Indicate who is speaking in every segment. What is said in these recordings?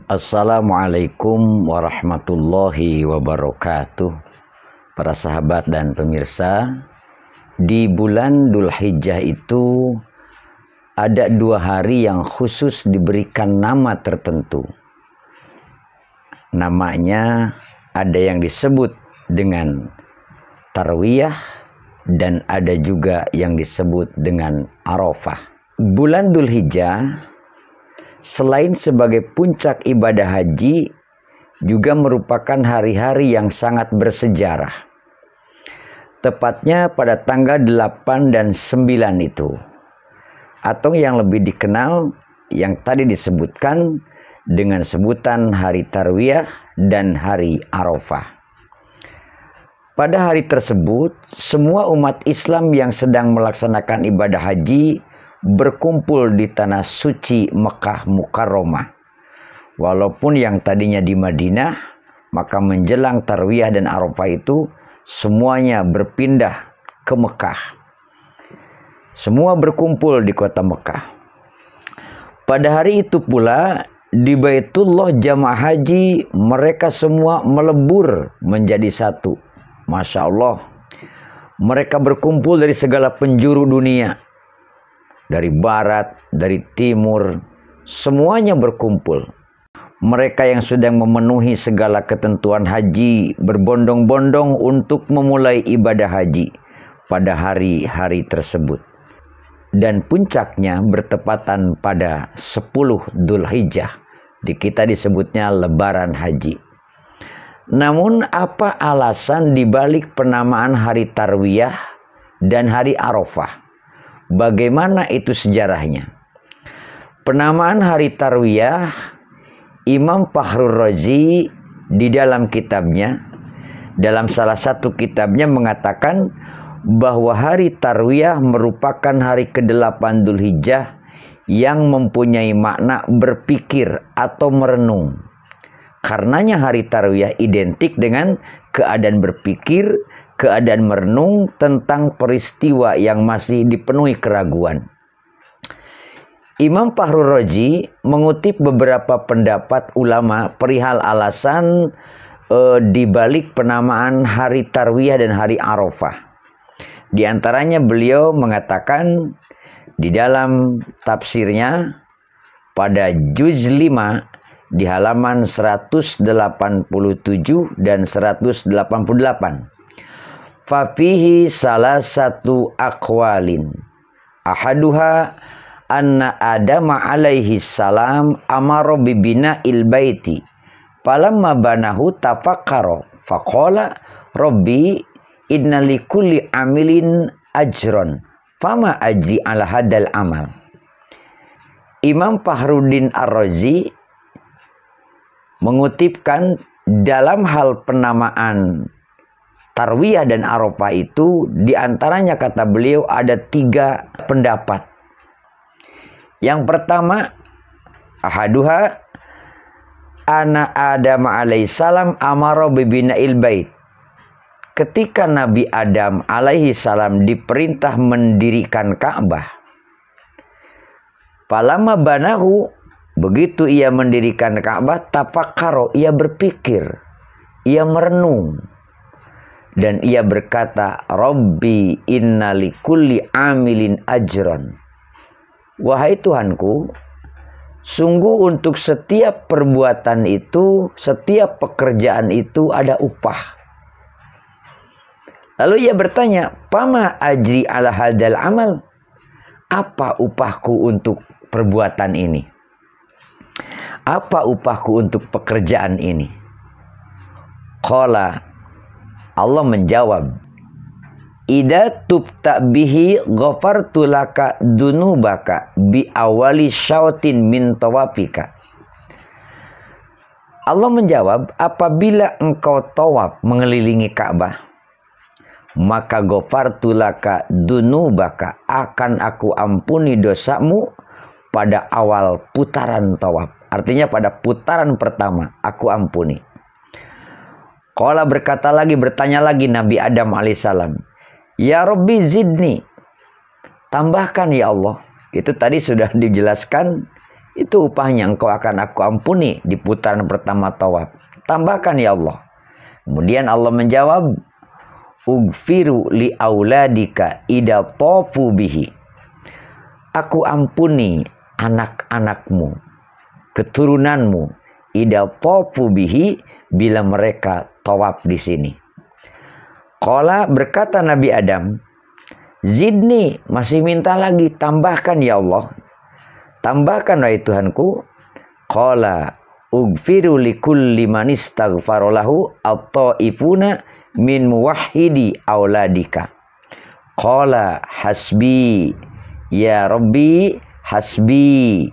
Speaker 1: Assalamualaikum warahmatullahi wabarakatuh. Para sahabat dan pemirsa, di bulan Dzulhijjah itu ada 2 hari yang khusus diberikan nama tertentu. Namanya ada yang disebut dengan Tarwiyah dan ada juga yang disebut dengan Arafah. Bulan Dzulhijjah selain sebagai puncak ibadah haji, juga merupakan hari-hari yang sangat bersejarah. Tepatnya pada tanggal 8 dan 9 itu. Atau yang lebih dikenal, yang tadi disebutkan dengan sebutan hari Tarwiyah dan hari Arafah. Pada hari tersebut, semua umat Islam yang sedang melaksanakan ibadah haji berkumpul di tanah suci Mekah Mukarramah. Walaupun yang tadinya di Madinah, maka menjelang Tarwiyah dan Arafah itu semuanya berpindah ke Mekah. Semua berkumpul di kota Mekah. Pada hari itu pula di Baitullah jamaah haji mereka semua melebur menjadi satu. Masya Allah. Mereka berkumpul dari segala penjuru dunia. Dari barat, dari timur, semuanya berkumpul. Mereka yang sedang memenuhi segala ketentuan haji berbondong-bondong untuk memulai ibadah haji pada hari-hari tersebut. Dan puncaknya bertepatan pada 10 Dzulhijjah. Di kita disebutnya lebaran haji. Namun apa alasan dibalik penamaan hari Tarwiyah dan hari Arafah? Bagaimana itu sejarahnya? Penamaan hari Tarwiyah, Imam Fakhrur Razi di dalam kitabnya, dalam salah satu kitabnya mengatakan bahwa hari Tarwiyah merupakan hari ke-8 Dzulhijjah yang mempunyai makna berpikir atau merenung. Karenanya hari Tarwiyah identik dengan keadaan berpikir, keadaan merenung tentang peristiwa yang masih dipenuhi keraguan. Imam Fakhrur Razi mengutip beberapa pendapat ulama perihal alasan dibalik penamaan hari Tarwiyah dan hari Arafah. Di antaranya beliau mengatakan di dalam tafsirnya pada juz 5 di halaman 187 dan 188. Fafihi salah satu aqwalin. Ahaduha anna Adam alaihi salam amara bibina il baiti. Falamma banahu tafakkara faqala rabbi inna likulli amilin ajron fama aji ala hadal amal. Imam Fakhruddin Ar-Razi mengutipkan dalam hal penamaan Tarwiyah dan Arafah itu diantaranya kata beliau ada 3 pendapat. Yang pertama, ahaduha ana Adam alaihissalam amara bibina'il bait. Ketika Nabi Adam alaihissalam diperintah mendirikan Ka'bah, falamma banahu, begitu ia mendirikan Ka'bah, tafakkaro, ia berpikir, ia merenung. Dan ia berkata, Rabbi inna likulli amilin ajron. Wahai Tuhanku, sungguh untuk setiap perbuatan itu, setiap pekerjaan itu ada upah. Lalu ia bertanya, Pama ajri ala hadal amal? Apa upahku untuk perbuatan ini? Apa upahku untuk pekerjaan ini? Qala, Allah menjawab, Ida tubta bihi ghafartu laka dunubaka bi awali syautin min tawafika. Allah menjawab, apabila engkau tawaf mengelilingi Ka'bah, maka ghafartu laka dunubaka, akan aku ampuni dosamu pada awal putaran tawaf. Artinya pada putaran pertama aku ampuni. Qala bertanya lagi Nabi Adam alaihissalam, Ya Rabbi zidni, tambahkan ya Allah. Itu tadi sudah dijelaskan Itu upahnya engkau akan aku ampuni di putaran pertama tawaf. Tambahkan ya Allah. Kemudian Allah menjawab, Ugfiru li auladika idza tafu bihi. Aku ampuni anak-anakmu, keturunanmu, idza tafu bihi, bila mereka tawaf di sini. Qala, berkata Nabi Adam, zidni, masih minta lagi, tambahkan ya Allah. Tambahkan wahai Tuhanku. Qala ugfiru likulli man istaghfara lahu at-ta'ifuna min muwahhidi auladika. Qala hasbi ya Rabbi hasbi.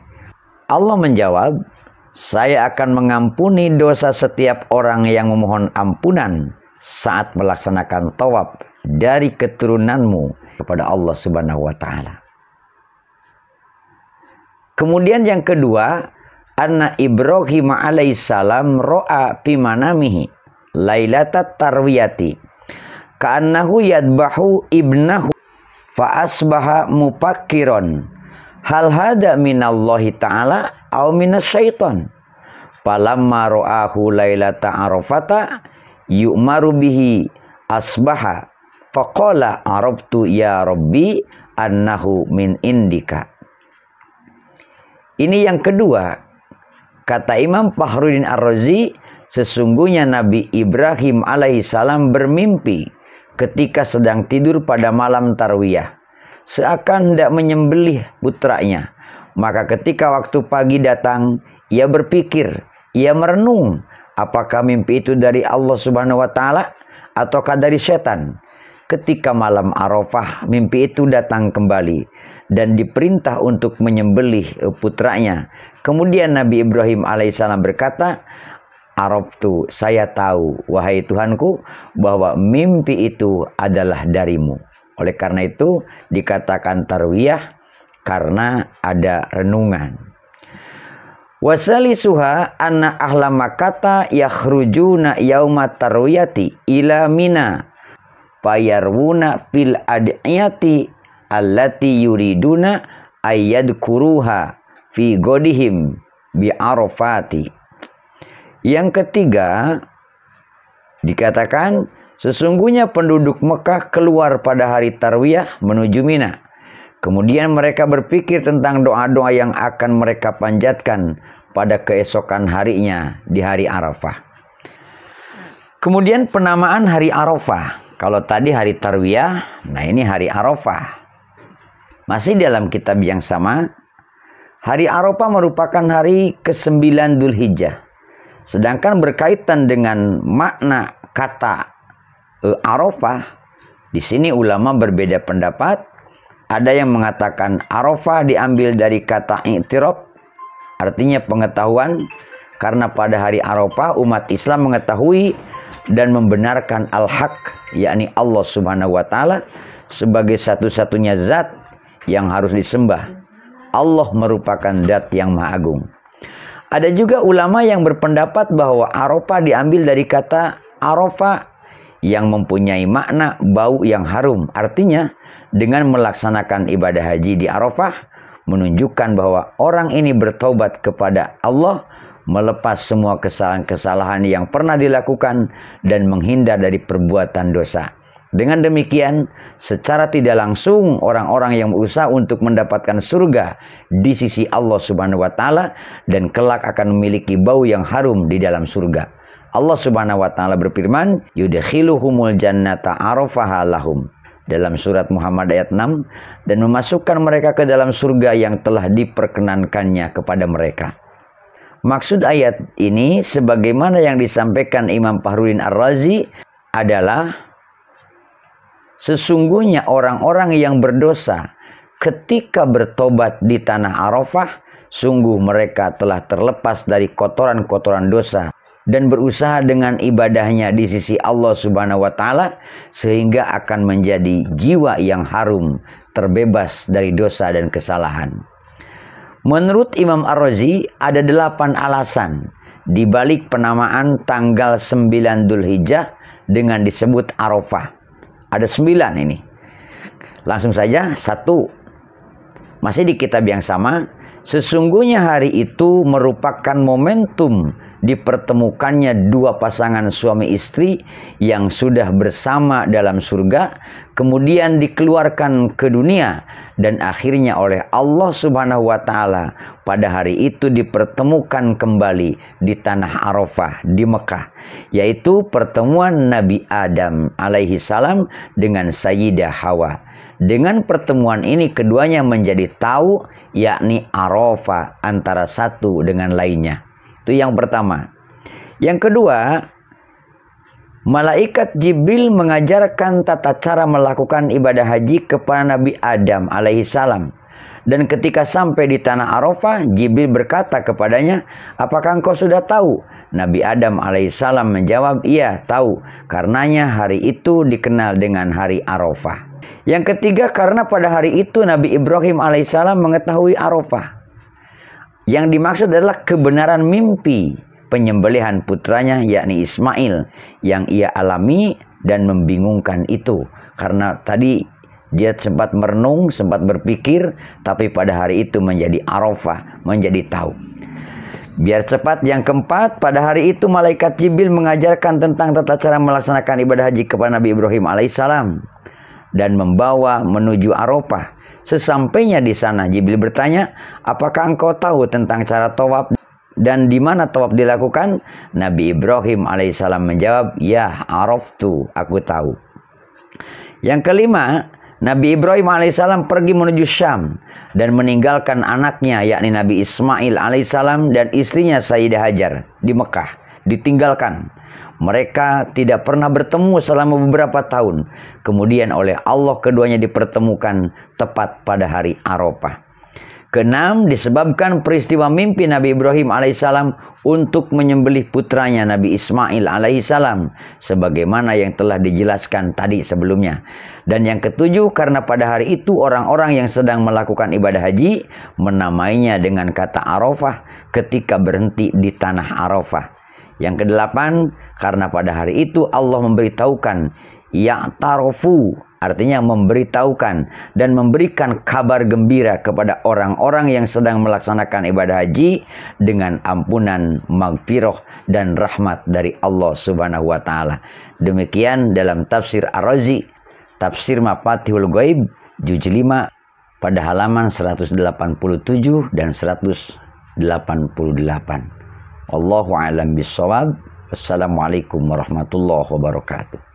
Speaker 1: Allah menjawab, saya akan mengampuni dosa setiap orang yang memohon ampunan saat melaksanakan tawaf dari keturunanmu kepada Allah Subhanahu wa taala. Kemudian yang kedua, anna Ibrahim alaihissalam ro'a fi manamihi lailatat tarwiyati ka'annahu yadbahu ibnahu fa asbaha mupakkiron hal hada minallahi ta'ala aw minasyaiton. Falamma ro'ahu lailata arafata yu'maru bihi asbaha faqala arabtu ya Rabbi annahu min indika. Ini yang kedua, kata Imam Fakhruddin Ar-Razi, sesungguhnya Nabi Ibrahim alaihissalam bermimpi ketika sedang tidur pada malam tarwiyah, seakan hendak menyembelih putranya. Maka ketika waktu pagi datang, ia berpikir, ia merenung, apakah mimpi itu dari Allah Subhanahu wa taala ataukah dari setan. Ketika malam Arafah, mimpi itu datang kembali dan diperintah untuk menyembelih putranya. Kemudian Nabi Ibrahim alaihissalam berkata, Araftu, saya tahu wahai Tuhanku bahwa mimpi itu adalah darimu. Oleh karena itu dikatakan tarwiyah karena ada renungan. Wasalisuha anna ahla Makkah yakhrujuna yauma tarwiyati ila Mina fayarwuna fil adiyati allati yuriduna ayyadkuruha fi godihim bi arafati. Yang ketiga dikatakan sesungguhnya penduduk Mekah keluar pada hari tarwiyah menuju Mina. Kemudian mereka berpikir tentang doa-doa yang akan mereka panjatkan pada keesokan harinya di hari Arafah. Kemudian penamaan hari Arafah. Kalau tadi hari tarwiyah, nah ini hari Arafah. Masih dalam kitab yang sama, hari Arafah merupakan hari ke-9 Dzulhijjah. Sedangkan berkaitan dengan makna kata Arafah, di sini ulama berbeda pendapat. Ada yang mengatakan Arafah diambil dari kata i'tiraf, artinya pengetahuan, karena pada hari Arafah umat Islam mengetahui dan membenarkan al-haq, yakni Allah Subhanahu wa taala sebagai satu-satunya zat yang harus disembah. Allah merupakan zat yang maha agung. Ada juga ulama yang berpendapat bahwa Arafah diambil dari kata Arafah yang mempunyai makna bau yang harum. Artinya dengan melaksanakan ibadah haji di Arafah menunjukkan bahwa orang ini bertaubat kepada Allah, melepas semua kesalahan-kesalahan yang pernah dilakukan dan menghindar dari perbuatan dosa. Dengan demikian, secara tidak langsung orang-orang yang berusaha untuk mendapatkan surga di sisi Allah Subhanahu wa taala dan kelak akan memiliki bau yang harum di dalam surga. Allah Subhanahu wa taala berfirman, yudkhiluhumul jannata arafaha lahum, dalam surat Muhammad ayat 6, dan memasukkan mereka ke dalam surga yang telah diperkenankannya kepada mereka. Maksud ayat ini sebagaimana yang disampaikan Imam Fakhruddin Ar-Razi adalah sesungguhnya orang-orang yang berdosa ketika bertobat di tanah Arafah, sungguh mereka telah terlepas dari kotoran-kotoran dosa dan berusaha dengan ibadahnya di sisi Allah Subhanahu wa taala sehingga akan menjadi jiwa yang harum, terbebas dari dosa dan kesalahan. Menurut Imam Ar-Razi ada 8 alasan di balik penamaan tanggal 9 Dzulhijjah dengan disebut Arafah. Ada 9 ini. Langsung saja, 1. Masih di kitab yang sama, Sesungguhnya hari itu merupakan momentum dipertemukannya dua pasangan suami istri yang sudah bersama dalam surga, kemudian dikeluarkan ke dunia, dan akhirnya oleh Allah Subhanahu wa Ta'ala pada hari itu dipertemukan kembali di tanah Arafah di Mekah, yaitu pertemuan Nabi Adam alaihi salam dengan Sayyidah Hawa. Dengan pertemuan ini keduanya menjadi tahu, yakni Arafah antara satu dengan lainnya. Itu yang pertama. Yang kedua, malaikat Jibril mengajarkan tata cara melakukan ibadah haji kepada Nabi Adam alaihi salam. Dan ketika sampai di tanah Arafah, Jibril berkata kepadanya, "Apakah engkau sudah tahu?" Nabi Adam alaihissalam menjawab, "Iya, tahu. Karenanya hari itu dikenal dengan hari Arafah." Yang ketiga, karena pada hari itu Nabi Ibrahim alaihissalam mengetahui Arafah. Yang dimaksud adalah kebenaran mimpi penyembelihan putranya, yakni Ismail, yang ia alami dan membingungkan itu. Karena tadi dia sempat merenung, sempat berpikir, tapi pada hari itu menjadi Arafah, menjadi tahu. Biar cepat, yang keempat, pada hari itu malaikat Jibril mengajarkan tentang tata cara melaksanakan ibadah haji kepada Nabi Ibrahim alaihissalam dan membawa menuju Arafah. Sesampainya di sana, Jibril bertanya, "Apakah engkau tahu tentang cara tawaf dan di mana tawaf dilakukan?" Nabi Ibrahim alaihissalam menjawab, "Ya, araftu, aku tahu." Yang kelima, Nabi Ibrahim alaihissalam pergi menuju Syam dan meninggalkan anaknya, yakni Nabi Ismail alaihissalam, dan istrinya Sayyidah Hajar di Mekah. Ditinggalkan. Mereka tidak pernah bertemu selama beberapa tahun. Kemudian oleh Allah keduanya dipertemukan tepat pada hari Arafah. Keenam, disebabkan peristiwa mimpi Nabi Ibrahim alaihissalam untuk menyembelih putranya Nabi Ismail alaihissalam, sebagaimana yang telah dijelaskan tadi sebelumnya. Dan yang ketujuh, karena pada hari itu orang-orang yang sedang melakukan ibadah haji menamainya dengan kata Arafah ketika berhenti di tanah Arafah. Yang kedelapan, karena pada hari itu Allah memberitahukan ya'tarofu, artinya memberitahukan dan memberikan kabar gembira kepada orang-orang yang sedang melaksanakan ibadah haji dengan ampunan, maghfirah dan rahmat dari Allah Subhanahu wa Ta'ala. Demikian dalam tafsir Ar-Razi, tafsir Mafatihul Ghaib, juz 5 pada halaman 187 dan 188. Wallahu a'lam bishawab. Wassalamualaikum warahmatullahi wabarakatuh.